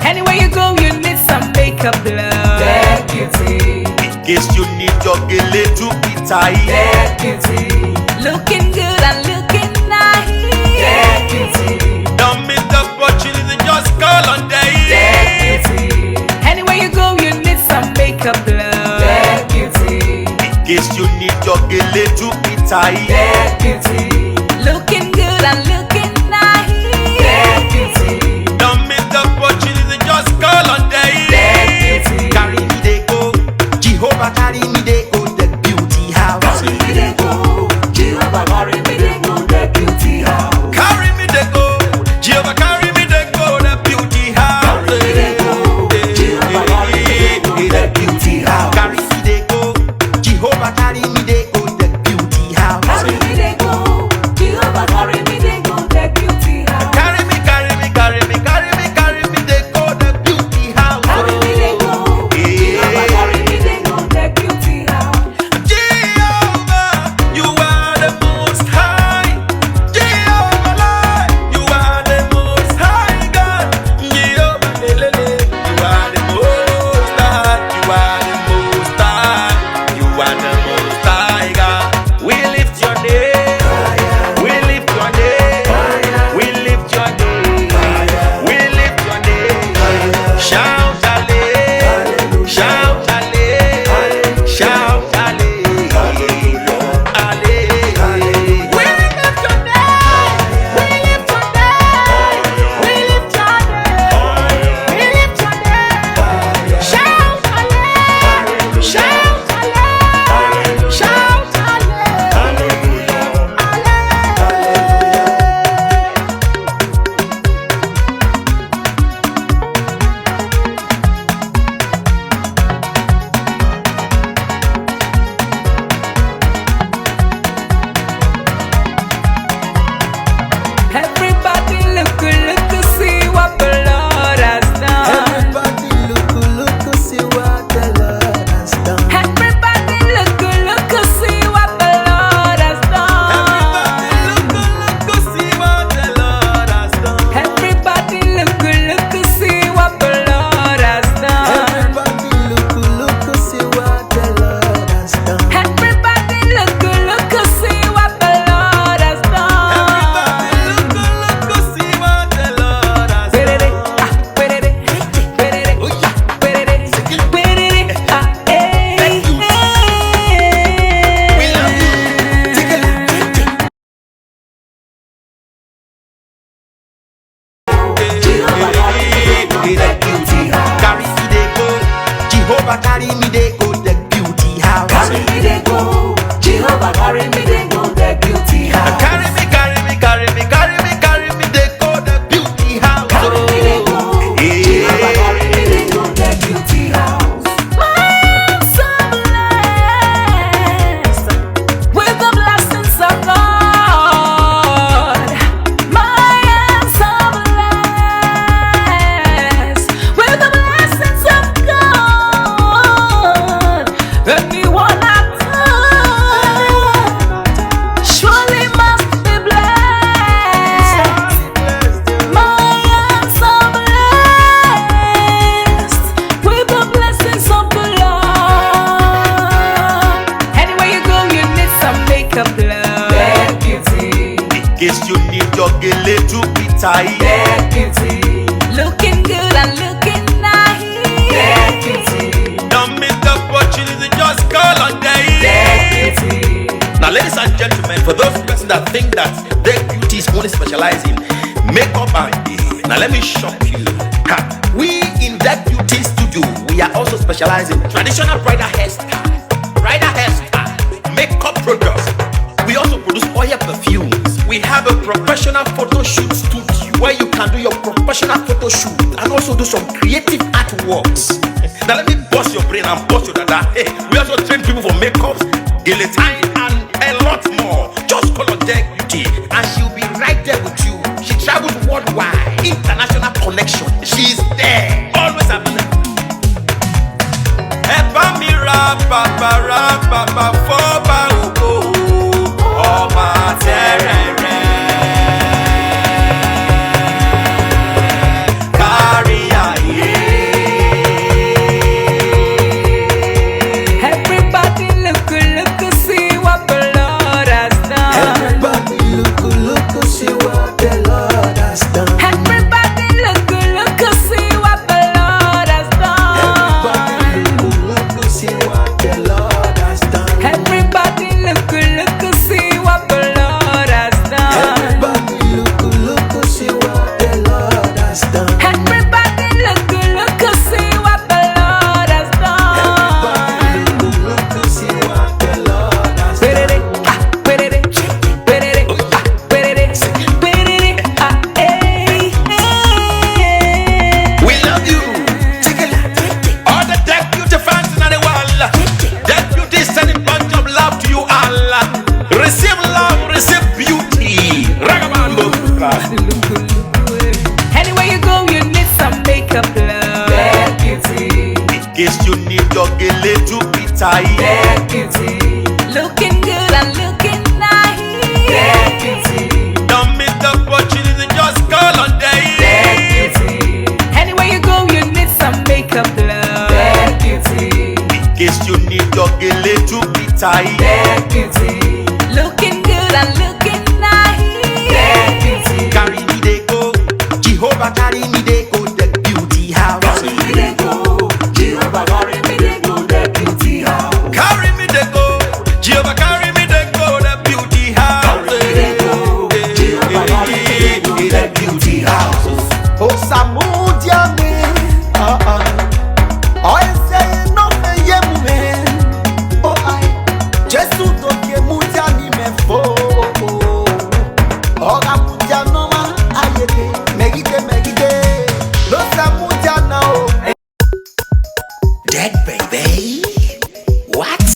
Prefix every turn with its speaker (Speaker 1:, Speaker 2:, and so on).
Speaker 1: Anywhere you go, you need some makeup, love.
Speaker 2: That beauty.
Speaker 3: In case you need your gele to be tight.
Speaker 2: That beauty.
Speaker 1: Looking good and looking nice.
Speaker 2: That beauty.
Speaker 3: Don't miss the opportunity, just call on day.
Speaker 2: That beauty.
Speaker 1: Anywhere you go, you need some makeup, love.
Speaker 2: That beauty.
Speaker 3: In case you need your gele to be tight.
Speaker 2: That beauty.
Speaker 1: Looking good and looking nice.
Speaker 2: That beauty.
Speaker 3: Don't miss the opportunity, just call on day.
Speaker 2: That beauty.
Speaker 3: Carry me they go, Jehovah carry me they go, the beauty house.
Speaker 2: Carry me they go, Jehovah carry me they go, the beauty house.
Speaker 3: Carry me they go, Jehovah carry me they go, the beauty house.
Speaker 2: Carry me they go, Jehovah carry me they go, the beauty house.
Speaker 3: Carry me they go, Jehovah carry me they go, the beauty house.
Speaker 2: Carry me they go, Jehovah carry me they go, the beauty house.
Speaker 3: Carry me, carry me, carry me, carry me, carry me they go, the beauty house.
Speaker 2: Carry me they go, Jehovah carry me they go, the beauty house.
Speaker 3: Jehovah, you are the most high. Jehovah, you are the most high God. Jehovah, you are the most high. You are the most high. You are the most high God. We lift your name. We lift your name. We lift your name. We lift your name. Shout hallelujah. Shout hallelujah. Shout hallelujah. Hallelujah.
Speaker 1: We lift your name. We lift your name. We lift your name. We lift your name. Shout hallelujah. Shout hallelujah. Shout hallelujah. Everybody look, see what the Lord has done.
Speaker 4: Everybody look, see what the Lord has done.
Speaker 1: Everybody look, see what the Lord has done.
Speaker 3: Look, see what the Lord has done.
Speaker 1: Everybody look, see what the Lord has done.
Speaker 4: Everybody look, see what the Lord has done.
Speaker 1: Everybody look, see what the Lord has done.
Speaker 3: Look, see what the Lord has
Speaker 1: Perere,
Speaker 3: done.
Speaker 1: ah, perere, perere, ah, perere, perere, ah, eh,
Speaker 3: We love you. Take a look.
Speaker 2: Jehovah carry me they go, the beauty house.
Speaker 3: Carry me they go, Jehovah carry me they go, the beauty house.
Speaker 2: Carry me they go, Jehovah carry me they go, the beauty house.
Speaker 3: Carry me, carry me, carry me, carry me, carry me they go, the beauty house.
Speaker 2: Carry me they go, Jehovah carry me they go, the beauty house.
Speaker 1: I'm so blessed with the blessings of God. My am so blessed with the blessings of God. Anyone I touch surely must be blessed. My am so blessed with the blessings of the Lord. Anywhere you go, you need some makeup, love.
Speaker 2: That beauty,
Speaker 3: In case you need your gele to be tight.
Speaker 2: that beauty,
Speaker 1: Looking good and looking nice.
Speaker 2: that beauty,
Speaker 3: Don't miss the opportunity, just call on day.
Speaker 2: that beauty.
Speaker 3: Now, ladies and gentlemen, for those persons that think that their beauty is only specialized in makeup and hair, now let me shock you. Ha. We in that beauty studio, we are also specialized in traditional bridal hairstyle, makeup products. We also produce oil perfumes. We have a professional photo shoot studio where you can do your professional photo shoot and also do some creative artworks. Now let me bust your brain and bust your dada. Hey, we also train people for makeups, guillotine, and a lot more. Just call on Deck Beauty and she'll be right there with you. She travels worldwide, international connection. She's there, always available. Papa foba ugo, ọba tẹrẹrẹ.
Speaker 2: That beauty.
Speaker 1: Looking good and looking nice.
Speaker 2: That beauty.
Speaker 3: Don't miss the opportunity, just call on day.
Speaker 2: That beauty.
Speaker 1: Anywhere you go, you need some makeup, love.
Speaker 2: That beauty.
Speaker 3: In case you need your gele to be tight.
Speaker 2: That beauty.
Speaker 1: Looking good and looking nice.
Speaker 2: That beauty.
Speaker 3: Carry me they go, Jehovah carry me they go, the beauty house.
Speaker 2: Carry me they go, Jehovah carry me they go, the beauty house.
Speaker 3: Carry me they go, Jehovah carry me they go, the beauty house.
Speaker 2: Carry me they go, Jehovah carry me they go, the beauty house.
Speaker 4: Oh, Samudia me. I say no me ye me. Oh, I just to ke mutia ni me fo. Oh, ga mutia no ma ayete. Me gite me